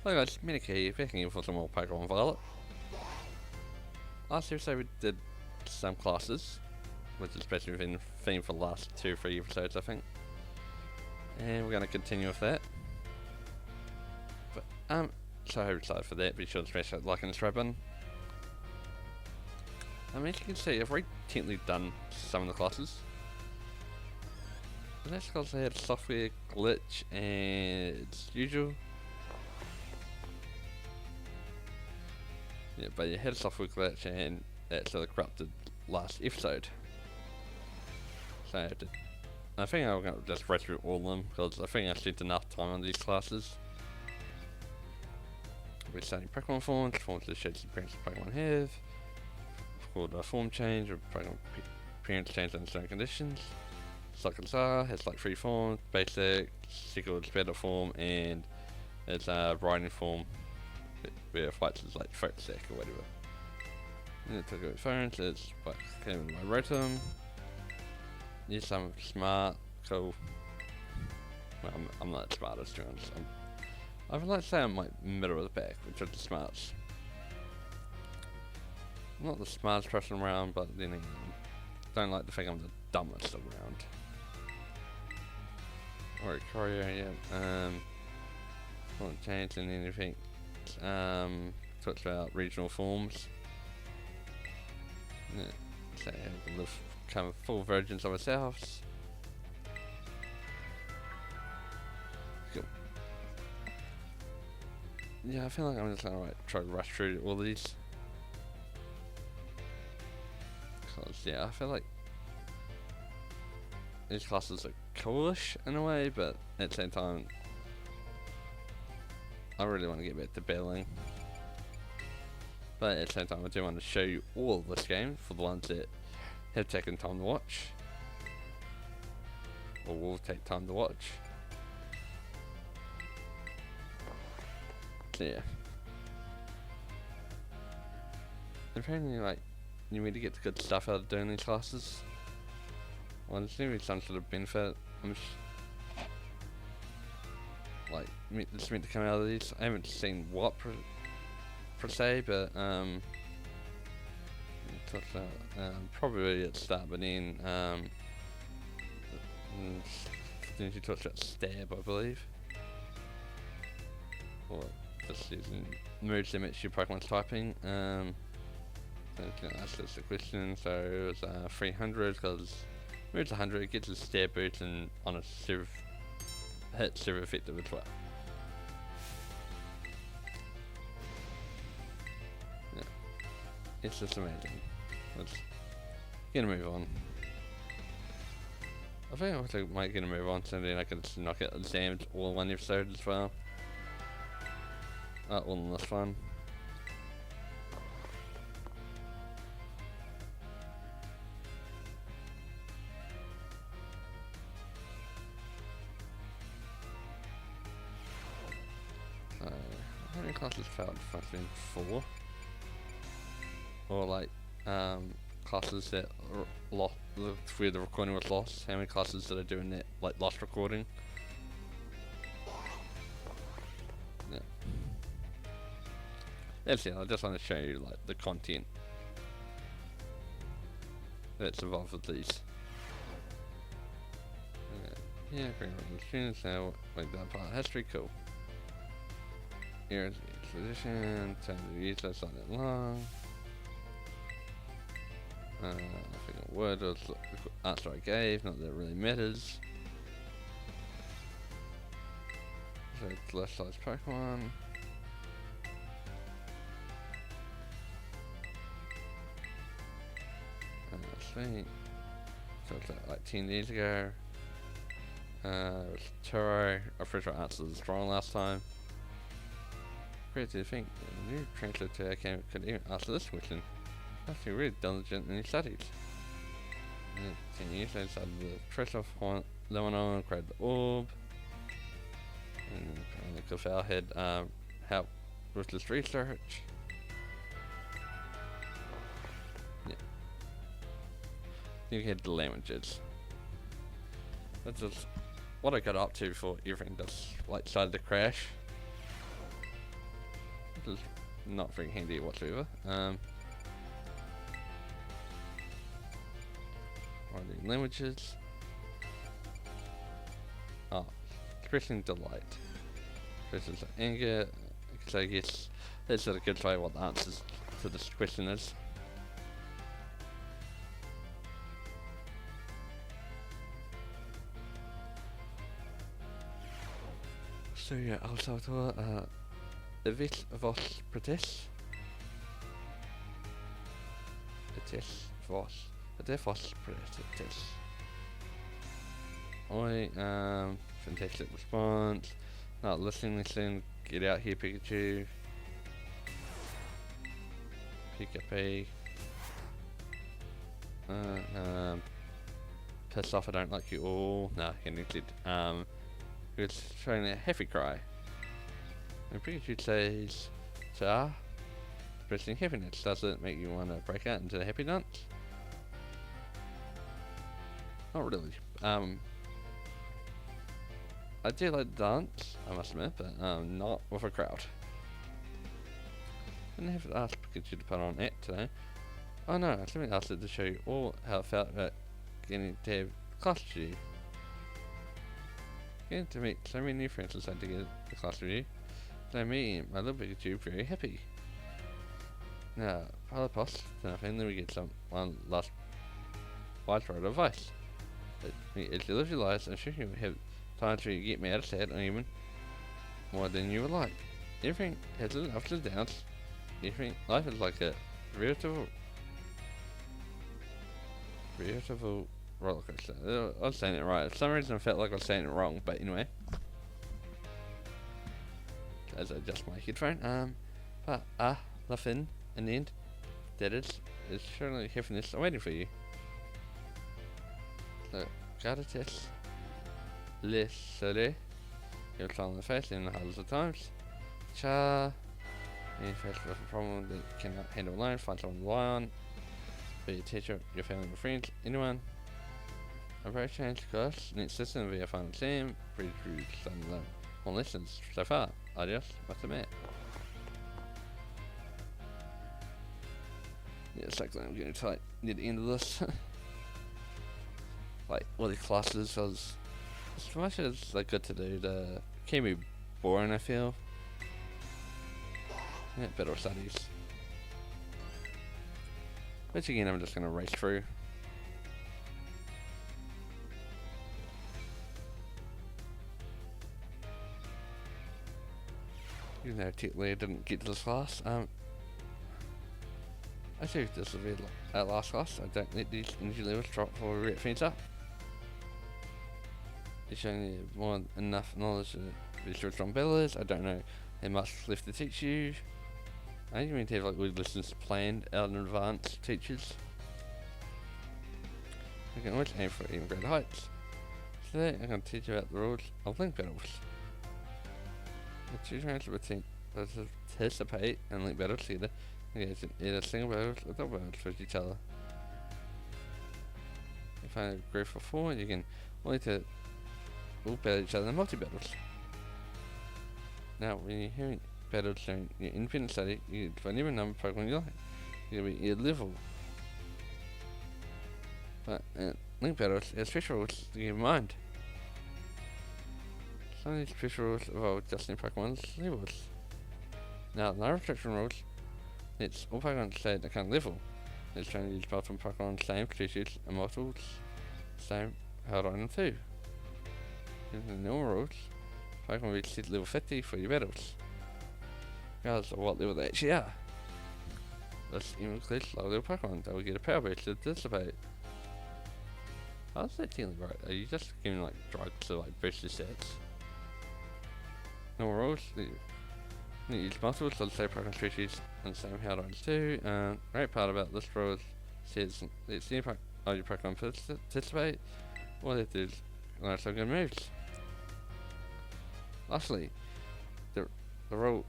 Hi guys, Minikey, back again for some more Pokemon Violet. Last episode we did some classes, which has basically been theme for the last 2-3 episodes I think. And we're going to continue with that. But so I hope you're excited for that, be sure to smash that like and subscribe button. As you can see, I've already technically done some of the classes. But that's because I had software glitch and as usual. Yeah, but you had a software glitch and that sort of corrupted last episode. So I think I'm going to just rush through all of them because I think I spent enough time on these classes. We're starting Pokemon forms that show the appearance of Pokemon have. Called a form change or Pokemon appearance change under certain conditions. Sockazar has like 3 forms: basic, secret better form, and it's a riding form where fights is like Focus Sack or whatever. And it took out phones, it's what came in my Rotom. Yes, I'm smart, cool. Well, I'm not as smart as Jones. I would like to say I'm like middle of the pack, which are the smarts. I'm not the smartest person around, but then again, I don't like to think I'm the dumbest around. Alright, Courier, yeah. Not changing anything. Talks about regional forms. Yeah, so have the kind of full versions of ourselves. Cool. Yeah, I feel like I'm just gonna try to rush through all these. Cause yeah, I feel like these classes are coolish in a way, but at the same time, I really want to get back to battling. But at the same time, I do want to show you all of this game for the ones that have taken time to watch. Or will take time to watch. So yeah. Apparently, like, you need to get the good stuff out of doing these classes. Well, there's going to be some sort of benefit. Like, it's meant to come out of these. I haven't seen what per se, but probably at the start, but then she talks about stab, I believe, or just using moves that match your Pokemon's typing. That's just a question. So it was 300 because moves 100, it gets a stab boost and on a hit super effective as well. Yeah, it's just amazing. Let's get a move on. I think I also might get a move on so then I can just knock out exams all in one episode as well. All in this one. How many classes failed? Fucking 4. Or like classes that are lost, where the recording was lost. How many classes that are doing that, like lost recording? Yeah. That's it. I just want to show you like the content that's involved with these. Yeah, bring up the students now. Like that part history, cool. Here's the edition, time to use that's not that long. I think a word was the answer I gave, not that it really matters. So it's less size Pokemon. Sweet. So it's like 10 years ago. It was Turo. I'm pretty sure I answered the strong last time. Crazy to think the new translator came could even answer this question. Must be really diligent in his studies. 10 years later, started the Treasure of Lebanon, created the Orb. And Kafal had helped with this research. Yeah. You had the languages. That's just what I got up to before everything just like started to crash. which is not very handy whatsoever. Writing languages. Oh, expressing delight. Expresses anger. So I guess that's a good way what the answers to this question is. So yeah, also Evis vos pratis. Pratis vos. Vos pratis. Oi, fantastic response. Not listening, get out here Pikachu. Pikachu. Pissed off I don't like you all. No, he neglected. He was showing a happy cry. And Pikachu says, Cha, expressing happiness. Does it make you want to break out into the happy dance? Not really. I do like to dance, I must admit, but not with a crowd. Didn't have to ask Pikachu to put on act today. Oh no, I simply asked it to show you all how it felt about getting to have class with you. Getting to meet so many new friends decided to get the class with you. So me and my little Pikachu very happy. Now, Father Poss to nothing, then we get one last wise word of advice. As you live your lives, I'm sure you have times where you get mad, sad, or even more than you would like. Everything has its ups and downs. Life is like a veritable roller coaster. I was saying it right. For some reason I felt like I was saying it wrong, but anyway. As I adjust my headphone. But nothing in the end. That is surely happiness waiting for you. So, gotta test. Literally. You'll try on the face in hundreds of times. Cha. Any faced with a problem that you cannot handle alone, find someone to rely on. Be your teacher, your family, your friends, anyone. Approach change course. Next lesson will be a final exam. Read through some more lessons so far. Adios, Matame. Yeah, it's like I'm getting tight near the end of this. Like, all the classes was as much as like good to do, it can be boring, I feel. Yeah, better studies. Which again, I'm just gonna race through. Even though technically I didn't get to this class, I think this will be our last class. I don't let these energy levels drop before we wrap things up. It's showing you more enough knowledge of visual strong battlers. I don't know how much left to teach you. I think you mean to have like good lessons planned out in advance, teachers. I can always aim for even greater heights. Today I'm going to teach you about the rules of link battles. The two rounds of routine participate in link battles together, engage in either single battles or double battles with each other. If I agree for 4, you can only to all battle each other in multi-battles. Now, when you're hearing battles during your independent study, you can find every number of Pokemon you like. You'll be your level. But link battles have special rules to keep in mind. Some of these special rules evolve just in Pokemon's levels. Now, no restriction rules. It's all Pokemon stay at the current level. It's trying to use multiple Pokemon same species and multiple same Hairdo item too. Using the normal rules, Pokemon will set level 50 for your battles, regardless of what level they actually are. This even includes low level Pokemon that will get a power boost to dissipate. How's that feeling right? Are you just giving like drugs to like boost your stats? Normal rules, you use multiple solid state Pokemon species and the same Hairdo items too. Great part about this rule is says let's see all your Pokemon participate. All they do is learn some good moves. Lastly, the rule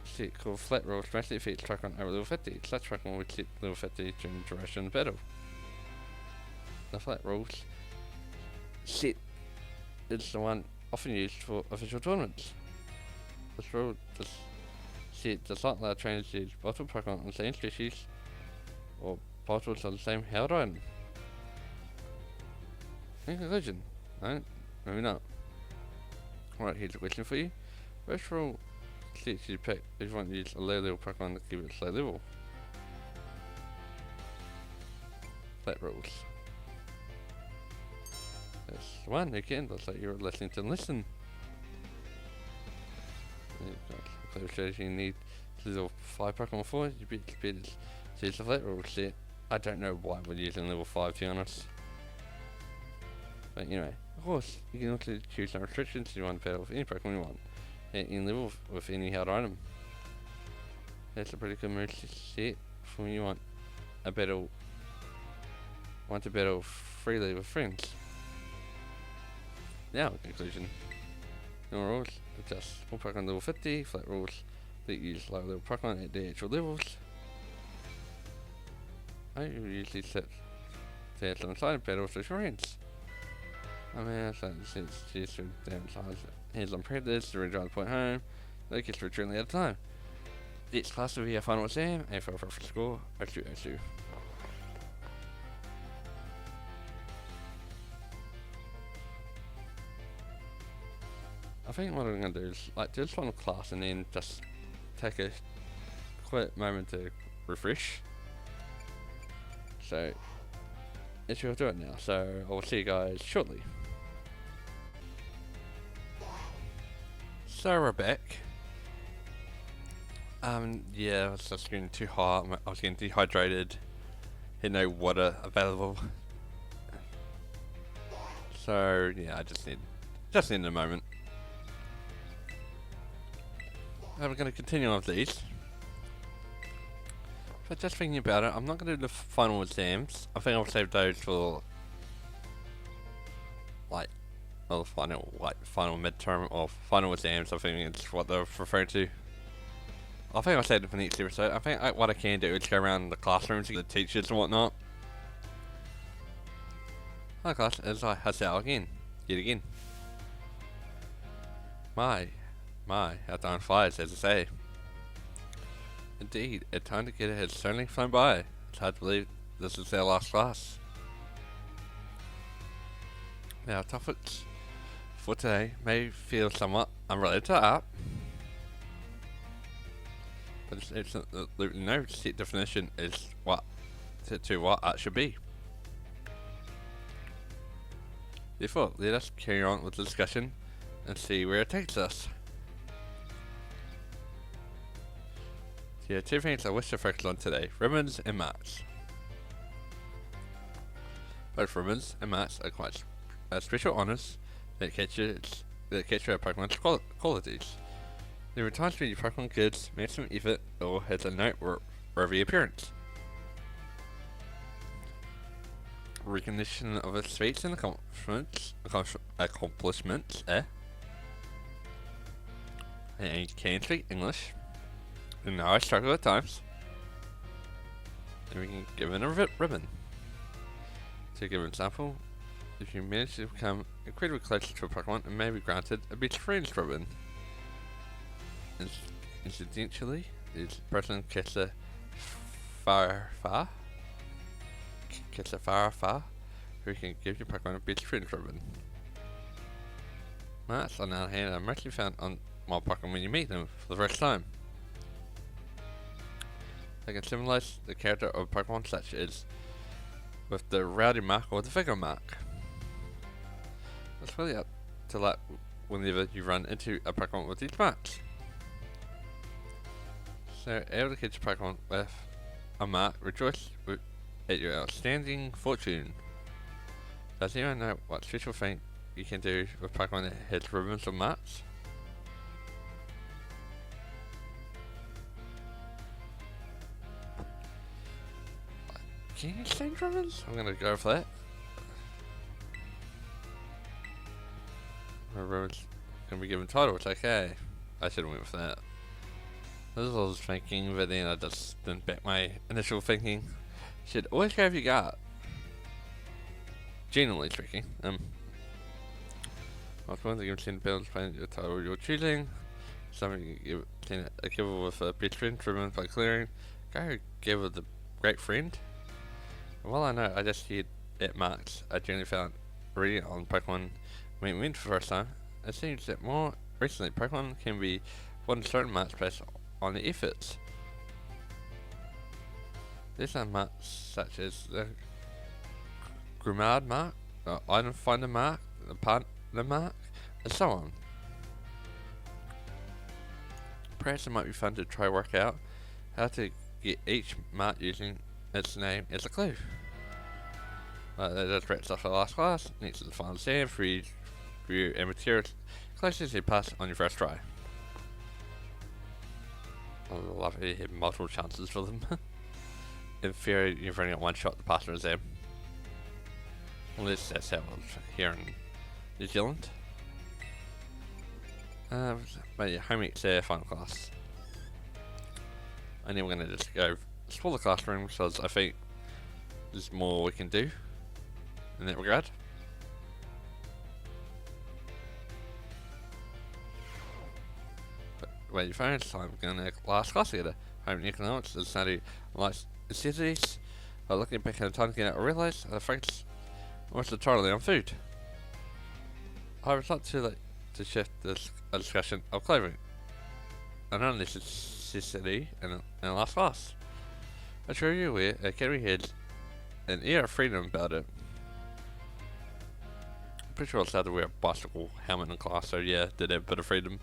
set called flat rules mostly affects Pokemon over level 50. Such Pokemon would set level 50 during the duration of the battle. The flat rules set is the one often used for official tournaments. This rule just Shit does not allow trainers to use bottle Pokemon on the same species or bottles of the same held item. In conclusion, no, maybe not. Alright, here's a question for you. Which rule sets you pick if you want to use a low level Pokemon to keep it slow level? Flat rules. That's one, again, looks like you're listening to listen. Clever strategy you need level 5 Pokemon 4, you beat speed to use the flat rule set. I don't know why we're using level 5 to be honest. But anyway, of course, you can also choose some restrictions if you want to battle with any Pokemon you want, at any level with any held item. That's a pretty good move set for when you want to battle freely with friends. Now, in conclusion, normal rules are just all Pokemon level 50, flat rules that use low level Pokemon at their actual levels. I usually set stats on the side and battles with friends. I mean, since she's through damn size, hands on predators to rejoin the point home, they get through truly at a time. Each class will be a final exam, and for a score, O2. I think what I'm going to do is do this final class and then just take a quick moment to refresh. So, let's go do it now. So, I'll see you guys shortly. So we're back. Yeah, I was just getting too hot. I was getting dehydrated. Had no water available. So yeah, I just need a moment. I'm going to continue on with these. But just thinking about it, I'm not going to do the final exams. I think I'll save those for final midterm or final exams. I think it's what they're referring to. I think I'll save it for next episode. I think what I can do is go around the classrooms to the teachers and whatnot. Hi class, as I has out again. Yet again. My, how time flies, as I say. Indeed, a time to get it has certainly flown by. It's hard to believe this is our last class. Now, topics for today may feel somewhat unrelated to art, but it's absolutely no set definition as to what art should be. Therefore, let us carry on with the discussion and see where it takes us. There are two things I wish to focus on today: ribbons and marks. Both ribbons and marks are quite special honours that capture our Pokemon's qualities. There are times when your Pokemon gives maximum effort or has a noteworthy appearance. Recognition of its feats and accomplishments, and you can speak English, and now I struggle at times, and we can give it a ribbon. To give an example, if you manage to become incredibly close to a Pokemon, it may be granted a best friends ribbon. Incidentally, this person gets a Farfa, who can give your Pokemon a best friends ribbon. Marks, on the other hand, are mostly found on my Pokemon when you meet them for the first time. They can symbolize the character of Pokemon, such as with the rowdy mark or the vigor mark. It's really up to luck whenever you run into a Pokemon with these marks. So, able to catch a Pokemon with a mark, rejoice at your outstanding fortune. Does anyone know what special thing you can do with Pokemon that has ribbons or marks? Can you exchange ribbons? I'm gonna go for that. My ribbons can be given titles, okay. I should have went for that. This is what I was thinking, but then I just didn't back my initial thinking. Should always go if you got. Generally speaking. Most ones are given 10 builds playing your title you're choosing. something you give with a best friend driven by clearing. Go give with a great friend. Well, I know, I just heard it marks I generally found reading on Pokemon when it went for the first time. It seems that more recently Pokemon can be won certain marks based on the efforts. These are marks such as the Grumard mark, the Item Finder mark, the Partner mark, and so on. Perhaps it might be fun to try work out how to get each mark using its name as a clue. That just wraps up our last class. Next is the final exam for review and materials closest you pass on your first try. I love it, you have multiple chances for them. In theory, you've only got one shot to pass an exam. At least that's how it was here in New Zealand. But yeah, home ec's our final class. And then we're going to just go explore the classroom because I think there's more we can do in that regard. But wait your phones, I'm going to last class together. Home economics is study life necessities. Looking back at the time again, I realised the focus was entirely on food. I was not too late to shift this discussion of clothing, an unnecessity in the last class. I'm sure you're aware Academy had an air of freedom about it. I'm pretty sure I started to wear a bicycle helmet in class, so yeah, did have a bit of freedom.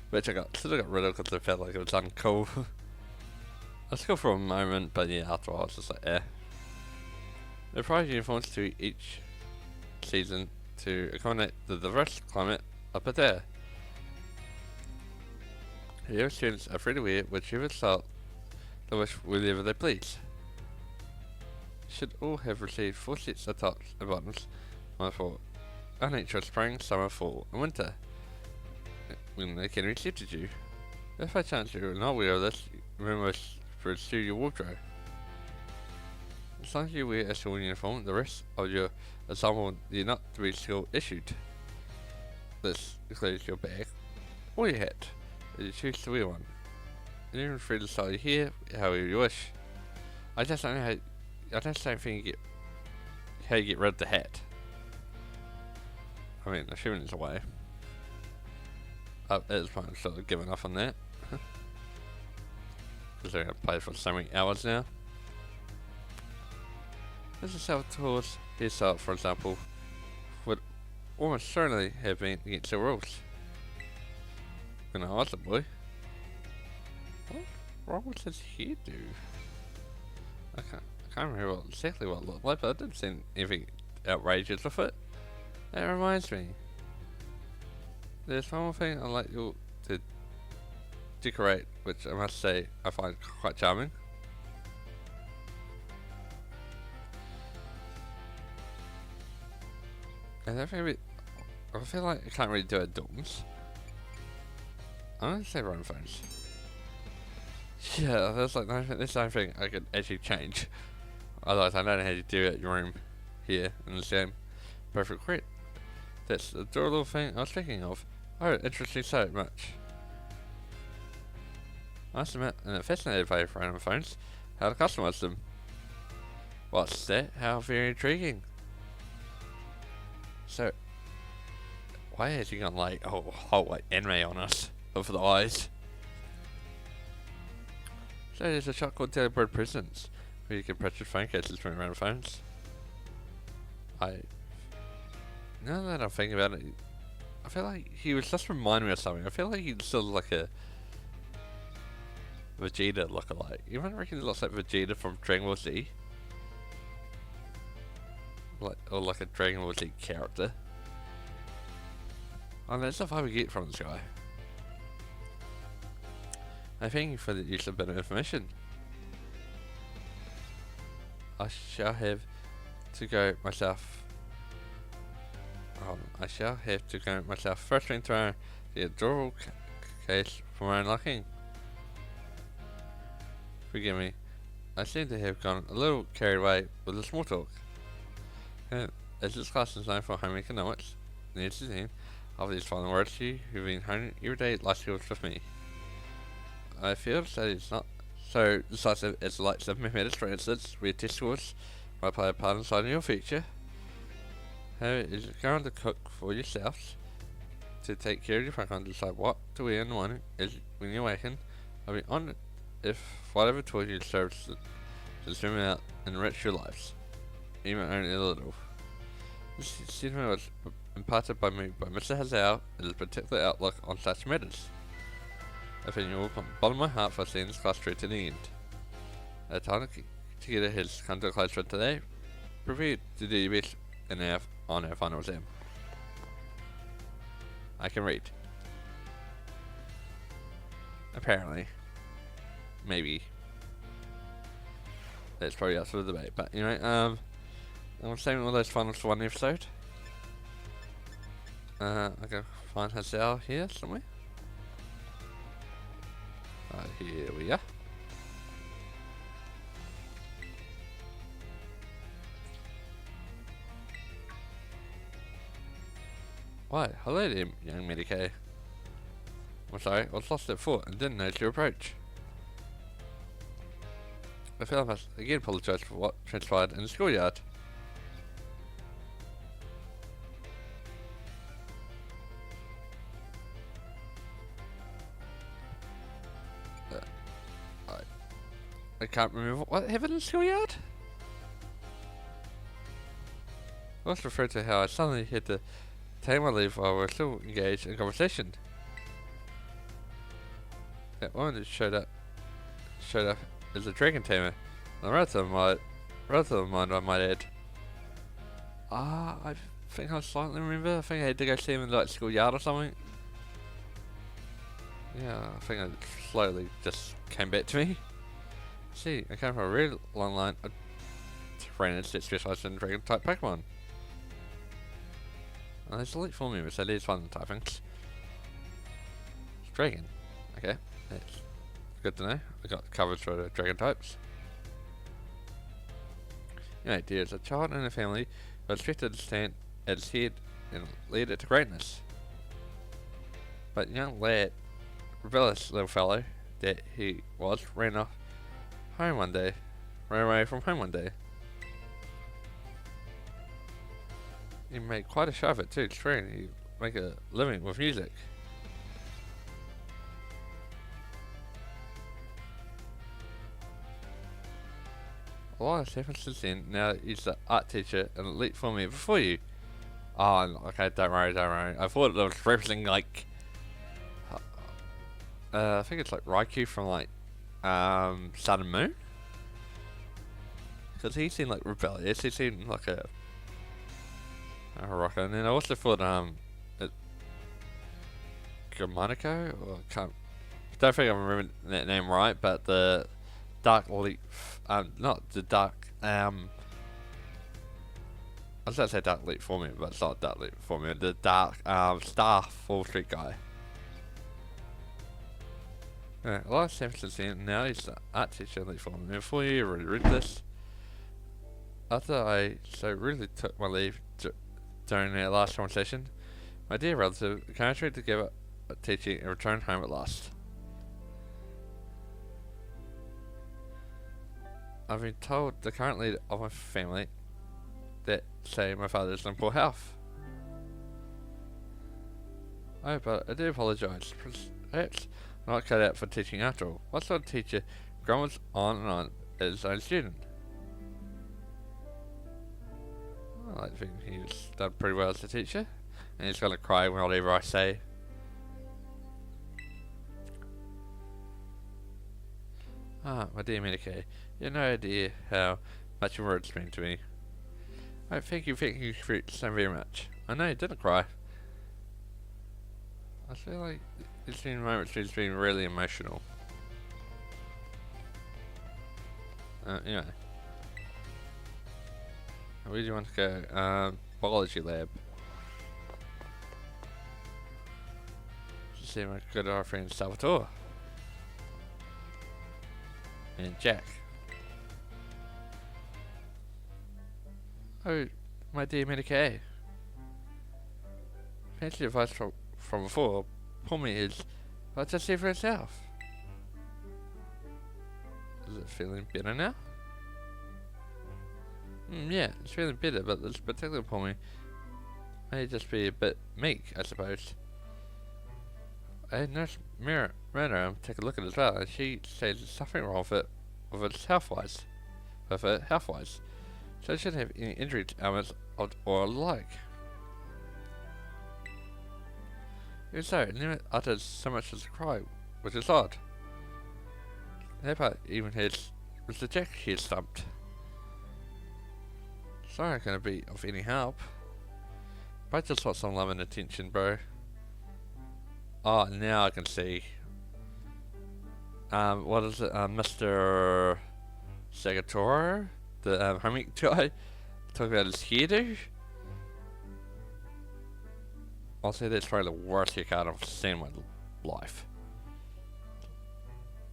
Which I sort of got rid of because I felt like it was uncool. I was cool for a moment, but yeah, after a while I was just like, eh. They provide uniforms to each season to accommodate the diverse climate up there. Here students are free to wear whichever style they wish whenever they please. Should all have received 4 sets of tops and bottoms, one for unnatural spring, summer, fall and winter, when they can accepted you. If by chance you are not aware of this, remember to pursue your wardrobe. As long as you wear a school uniform, the rest of your ensemble need not to be school issued. This includes your bag or your hat, if you choose to wear one. And you're free to style your hair however you wish. I just don't know how. I just don't think how you get rid of the hat. I mean, assuming it's away. At this point, I'm sort of giving up on that. Because I've played for so many hours now. This is self-towards hairstyle, for example, would almost certainly have been against the rules. When I was a boy. What wrong with his hairdo? I can't remember exactly what it looked like, but I didn't see anything outrageous with it. That reminds me. There's one more thing I'd like you to decorate, which I must say I find quite charming. And I feel like I can't really do it dorms. I'm gonna say run phones. Yeah, there's like there's nothing I could actually change. Otherwise, I don't know how to do it at your room here in the same perfect grid. That's the adorable thing I was thinking of. Oh, interesting so much. I must admit, I'm fascinated by random phones, how to customize them. What's that? How very intriguing. So, why has he gone like whole like anime on us over the eyes? So there's a shop called Teleport Prisons where you can purchase phone cases from random phones. Now that I'm thinking about it, I feel like he was just reminding me of something. I feel like he's still like a Vegeta lookalike. You might reckon he looks like Vegeta from Dragon Ball Z? Or like a Dragon Ball Z character. And that's the vibe we get from this guy. I thank you for the use of a bit of information. I shall have to go myself. First thing through the adorable case for my unlocking. Forgive me, I seem to have gone a little carried away with the small talk. And as this class is known for home economics, needs to of these final words to you who've been honing every day life skills with me. I feel that it's not so decisive as the likes of mathematics, for instance, where test scores might play a part in deciding your future. However, is going to cook for yourselves, to take care of your program, to decide what to wear in the morning is when you awaken. I'll be honoured if whatever tool you serves to zoom out and enrich your lives, even only a little. This sentiment was imparted by me by Mr. Hazell and his particular outlook on such matters. I think you will from the bottom of my heart for seeing this class through to the end. Our time together has come to a close for today. Prepare to do your best on our final exam. I can read. Apparently. Maybe. That's probably up for the debate. But anyway, I'm saving all those finals for one episode. I can find Hazel here somewhere. Here we are. Why, hello there, young Medicaid. I'm sorry, I was lost at foot and didn't notice your approach. I feel I must again apologise for what transpired in the schoolyard. I can't remember what happened in the schoolyard? I was referred to how I suddenly had to take my leave while we were still engaged in conversation. That woman that showed up as a dragon tamer, and a relative of mine, I might add. I think I slightly remember. I think I had to go see him in like schoolyard or something. Yeah, I think it slowly just came back to me. See, I came from a really long line of trainers that specialise in dragon type Pokemon. And there's elite form members, so there's one typings. It's dragon. Okay, that's good to know. I got coverage for the dragon types. Anyway, dear, as a child in a family, I was expected to stand at its head and lead it to greatness. But young lad, rebellious little fellow that he was, ran away from home one day. He made quite a show of it too, swearing he'd make a living with music. A lot has happened since then. Now he's the art teacher and elite for me before you. Oh, okay, don't worry. I thought it was referencing like, I think it's like Raikou from like, Sun and Moon. Because he seemed like rebellious. He seemed like a rocker. And then I also thought, Gamaniko, or don't think I'm remembering that name right, but the Dark Leaf, not the Dark, I was going to say Dark Leaf Formula, but it's not Dark Leaf Formula, the Dark, Star Fall Street guy. Yeah, a lot of San Francisco, now he's the art teacher in Leaf Formula. Before you already read this, after I so rudely took my leave during our last conversation, my dear relative encouraged me to give up teaching and return home at last. I've been told the current leader of my family that say my father is in poor health. Oh, but I do apologise. Perhaps I'm not cut out for teaching after all. What sort of teacher grumbles on and on as his own student? I think he's done pretty well as a teacher, and he's gonna cry whatever I say. My dear Medicaid, you have no idea how much your words mean to me. I thank you so very much. I know you didn't cry. I feel like there's been moments where it's been really emotional. Anyway. Where do you want to go? Biology lab. To see my good old friend Salvatore. And Jack. Oh, my dear Medicaid. fancy advice from before. Pommy is, but just see for yourself. Is it feeling better now? Yeah, it's feeling better, but this particular Pommy may just be a bit meek, I suppose. I had Nurse Miranda take a look at it as well, and she says there's something wrong with its health-wise. So it shouldn't have any injury elements or alike. Even so, it never utters so much as a cry, which is odd. That part even has Mr. Jack here stumped. Sorry I can't be of any help. But I just want some love and attention, bro. Oh, now I can see. What is it? Mr. Sagatoro? The homie guy? Talking about his hairdo? I'll say that's probably the worst haircut I've seen in my life.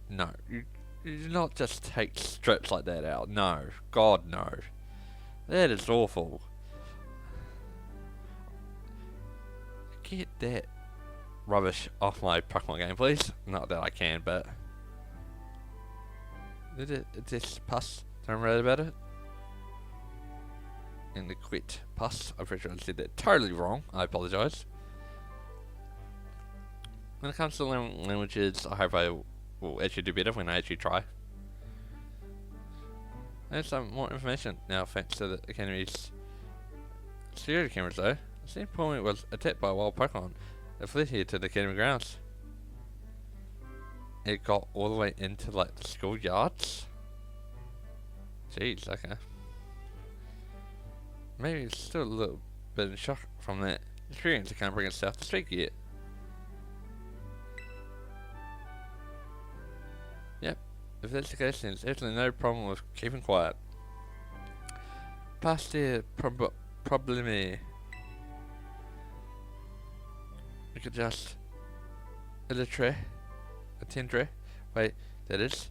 No, you do not just take strips like that out. No, God no. That is awful. Get that rubbish off my Pokemon game, please. Not that I can, but this pus. Don't worry about it. And the quit pus. I'm pretty sure I said that totally wrong. I apologise. When it comes to languages, I hope I will actually do better when I actually try. There's some more information now thanks to the Academy's security cameras though. The same point was attacked by a wild Pokemon that fled here to the Academy grounds. It got all the way into like the schoolyards. Jeez, okay. Maybe it's still a little bit in shock from that experience. It can't bring itself to speak yet. Yep, if that's the case, then there's absolutely no problem with keeping quiet. Past the probleme. We could just attendre. Wait, that is.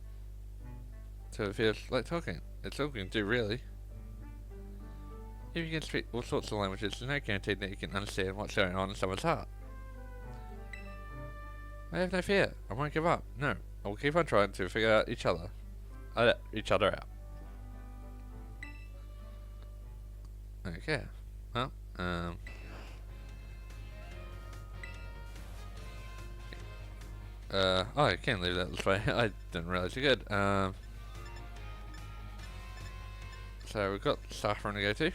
So it feels like talking. It's all we can do, really. If you can speak all sorts of languages, there's no guarantee that you can understand what's going on in someone's heart. I have no fear. I won't give up. No, I will keep on trying to figure out each other out. Okay. Well, oh, I can leave that this way. I didn't realize you could. So we've got staff room to go to.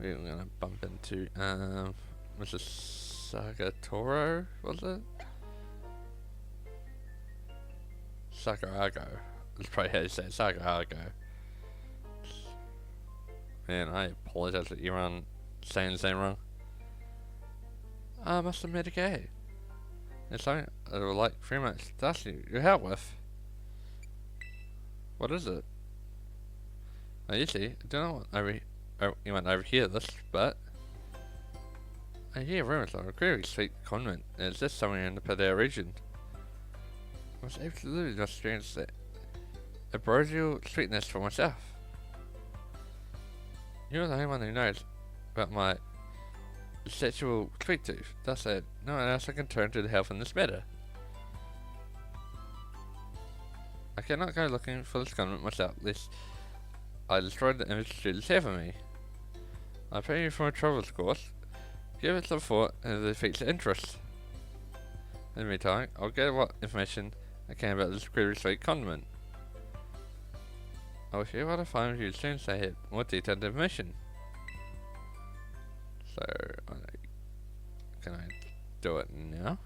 We're gonna bump into Mrs. Sagatoro, was it? Sakarago. That's probably how you say it, Sakarago. Man, I apologize that you're on saying the same wrong. I must have met a gay. It's something I would like very much to ask you your help with. What is it? I usually don't know you might overhear this, but I hear rumors of a very sweet convent that exists somewhere in the Padea region. I was absolutely not experienced that ambrosial sweetness for myself. You're the only one who knows about my sexual sweet tooth. Thus said, no one else I can turn to help in this matter. I cannot go looking for this convent myself, lest I destroy the image students have of me. I pay you for my troubles, of course. Give it some thought and it defeats the interest. In the meantime, I'll get what information I can about this very sweet convent. I will share what I find with you as soon as I have more detailed information. So, can I do it now?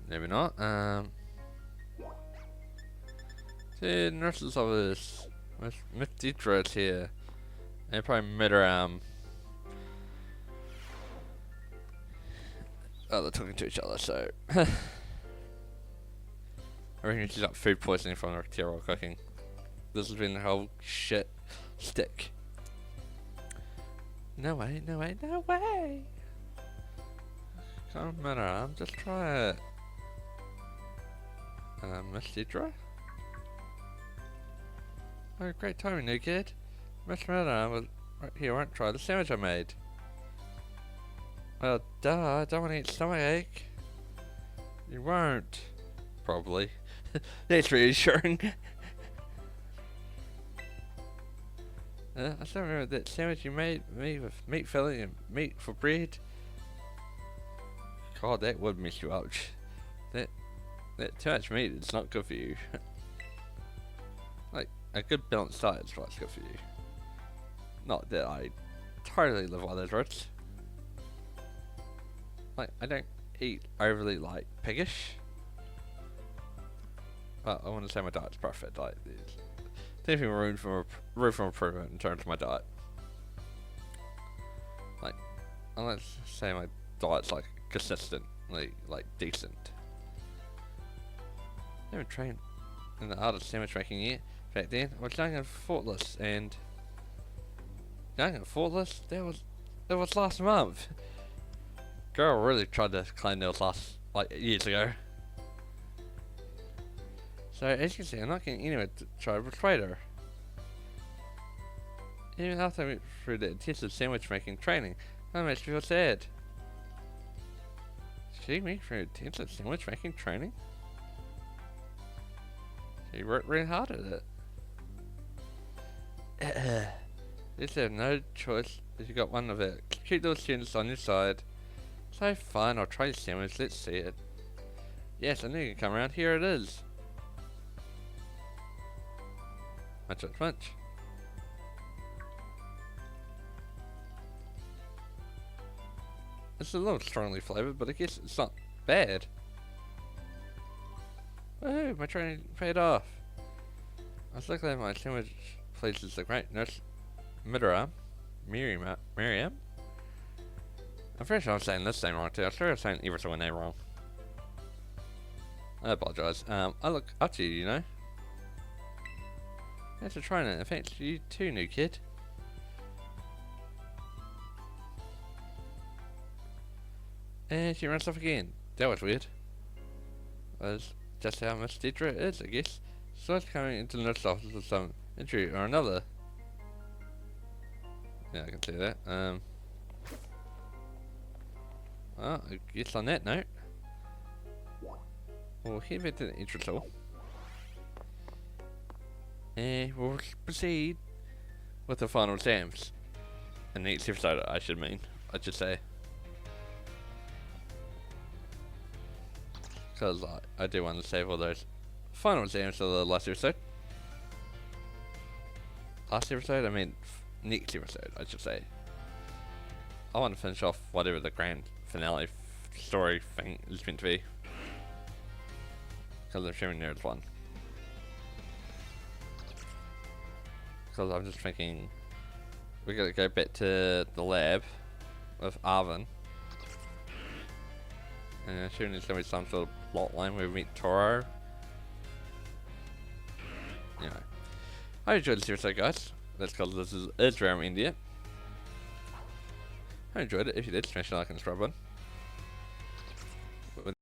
Maybe not. The nurse's office. Miss Deidre is here. I probably met her, oh, they're talking to each other, so. I reckon she's got food poisoning from her terrible cooking. This has been the whole shit stick. No way, no way, no way! Can't matter, I'm just try it. Miss Deidre? Oh, great timing, new kid. Mr. Miller was right here, won't try the sandwich I made. Well, duh, I don't want to eat stomachache. You won't. Probably. That's reassuring. I still remember that sandwich you made me with meat filling and meat for bread. God, that would mess you up. That too much meat is not good for you. Like, a good balanced diet is what's good for you. Not that I totally live by those rules. Like, I don't eat overly, like, piggish. But I want to say my diet's perfect. Like, there's definitely room for improvement in terms of my diet. Like, let's say my diet's, like, consistently, like, decent. I never trained in the art of sandwich making yet. Back then, I was young and thoughtless, and that was last month. Girl really tried to claim that was last, like, years ago. So as you can see, I'm not getting anywhere to try to persuade her. Even after I went through the intensive sandwich making training, that makes me feel sad. She went through intensive sandwich making training? She worked really hard at it. Just have no choice if you got one of the cute little students on your side. So fine, I'll try your sandwich, let's see it. Yes, I knew you could come around, here it is. Munch, munch, munch. It's a little strongly flavoured, but I guess it's not bad. Woohoo, my training paid off. I was lucky that my sandwich pleases the great nurse Miriam. I'm pretty sure I'm saying this name wrong too. I'm sure I'm saying every single name wrong. I apologise. I look up to you, you know. Thanks for trying it, and thanks to you too, new kid. And she runs off again. That was weird. That's just how Miss Deidre is, I guess. So it's coming into the nurse's office with some injury or another. Yeah, I can see that. Well, I guess on that note, we'll head back to the entrance hall. And we'll proceed with the final exams. In the next episode, I should say. Because I do want to save all those final exams for the last episode. Last episode? I mean, next episode, I should say. I want to finish off whatever the grand finale story thing is meant to be. Because I'm assuming there's one. Because I'm just thinking we gotta go back to the lab with Arvin. And I'm assuming there's gonna be some sort of plot line where we meet Toro. Anyway. I enjoyed this episode, guys. That's because this is where I'm India. I enjoyed it. If you did, smash the like and subscribe button.